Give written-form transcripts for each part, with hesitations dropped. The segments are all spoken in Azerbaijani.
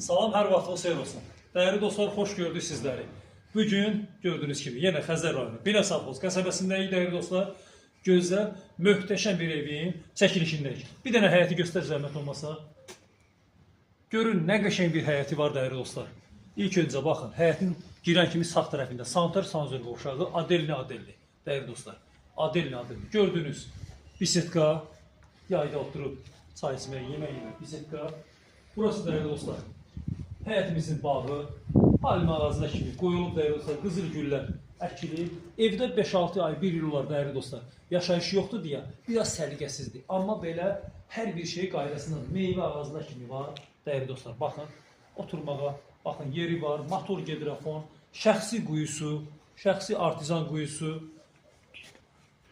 Salam, hər vaxtınız xeyir olsun. Dəyərli dostlar, xoş gördük sizləri. Bugün gördüyünüz kimi yenə Xəzər rayonu Binə Savxoz qəsəbəsindəyik dəyərli dostlar. Gözəl, möhtəşəm bir evin çəkilişindəyik. Bir dənə həyəti göstər zəhmət olmasa. Görün nə qəşəng bir həyəti var dəyərli dostlar. İlk öncə baxın, həyətin girən kimi sağ tərəfində Santar Sanzor qovşağı Adelli. Dəyərli dostlar, Adelli. Gördünüz, bisetka, yayda oturub çay içmək, yemək yemək, bisetka. Burası dəyərli dostlar, həyətimizin bağı, halma ağacına kimi qoyulub dəyərli dostlar, qızıl güllər əkilib. Evdə 5-6 ay, 1 il olar dəyərli dostlar. Yaşayış yoxdur deyə biraz səliqəsizdir. Amma belə hər bir şey qaydasından meyvə ağacına kimi var dəyərli dostlar. Baxın, oturmağa, baxın yeri var, motor gedrafon, şəxsi quyusu, şəxsi artizan quyusu.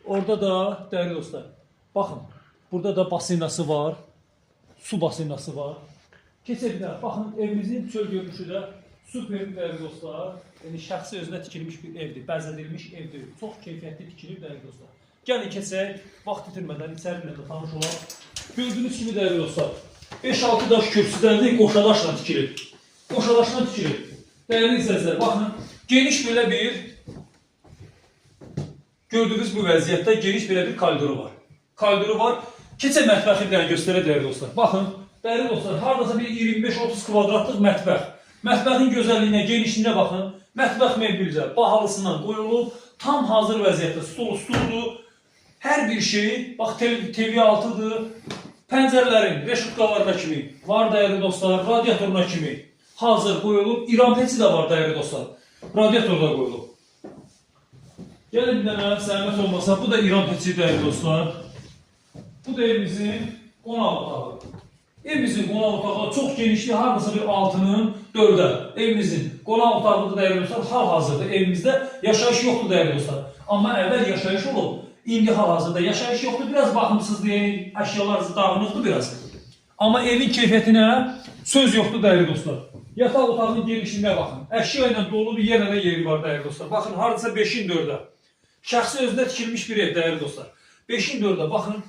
Orada da dəyərli dostlar, baxın, burada da basinası var, su basinası var. Keçəkdə, baxın, evimizin çöl görünüşü də super dəyərli dostlar. Yəni, şəxsi özünə tikilmiş bir evdir, bəzədilmiş evdir. Çox keyfiyyətli tikilib dəyərli dostlar. Gəlin keçək, vaxt itirmədən içərilə də tanış olaq. Gördüyünüz kimi dəyərli dostlar, 5-6 daş kürsüdən deyil, qoşadaşla tikilib. Qoşadaşla tikilib. Dəyərli izləyicilər, baxın, geniş belə bir, gördüyünüz bu vəziyyətdə geniş belə bir koridoru var. Koridoru var. Keçək mətbəxi bir dənə göstərək dəyərli dostlar. Baxın, dəyərli dostlar, haradasa bir 25-30 kvadratlıq mətbəx. Mətbəxin gözəlliyinə, genişliyinə baxın. Mətbəx mebelcə, bahalısından qoyulub, tam hazır vəziyyətdə, stuldur. Hər bir şey, bax, TV6-dır, pəncərələrin, reşutqalarına kimi var dəyərli dostlar, radiatoruna kimi hazır qoyulub. İran peçi də var dəyərli dostlar, radiatorda qoyulub. Gəlin bir dənə, zəhmət olmasa, bu da İran peçi dəyərli dostlar. Bu da evimizin qonaq otağı. Evimizin qonaq otağı çox genişli, haradasa bir 6-nın 4-ə. Evimizin qonaq otağı da dəyərli dostlar, hal-hazırda evimizdə yaşayış yoxdur dəyərli dostlar. Amma əvvəl yaşayış olub, indi hal-hazırda yaşayış yoxdur, biraz baxımsızdır, yəni əşyalar dağınıqdır biraz. Amma evin keyfiyyətinə söz yoxdur dəyərli dostlar. Yataq otağının genişliyinə baxın. Əşya ilə dolu bir yenə də yeri var dəyərli dostlar. Baxın, haradasa 5-in 4-ə. Şəxsi özünə tikilmiş bir ev dəyərli dostlar. 5-in 4-ə baxın.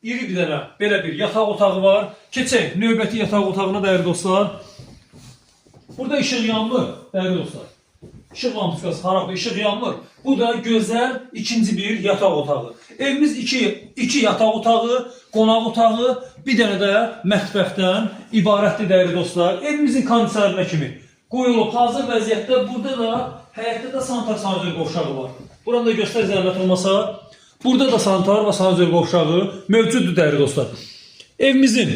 İri bir dənə belə bir yataq otağı var. Keçək növbəti yataq otağına dəyərli dostlar. Burada işıq yanmır dəyərli dostlar. İşıq lampiskası xarabdır, işıq yanmır. Bu da gözəl ikinci bir yataq otağı. Evimiz iki yataq otağı, qonaq otağı, bir dənə də mətbəxdən ibarətdir dəyərli dostlar. Evimizin kondisionerine kimi qoyulub hazır vəziyyətdə. Burada da həyətdə də Santar Sanzor qovşağı var. Buranı da göstər zəhmət olmasa. Burada da Santar və Sanzor qovşağı mövcuddur dəyərli dostlar. Evimizin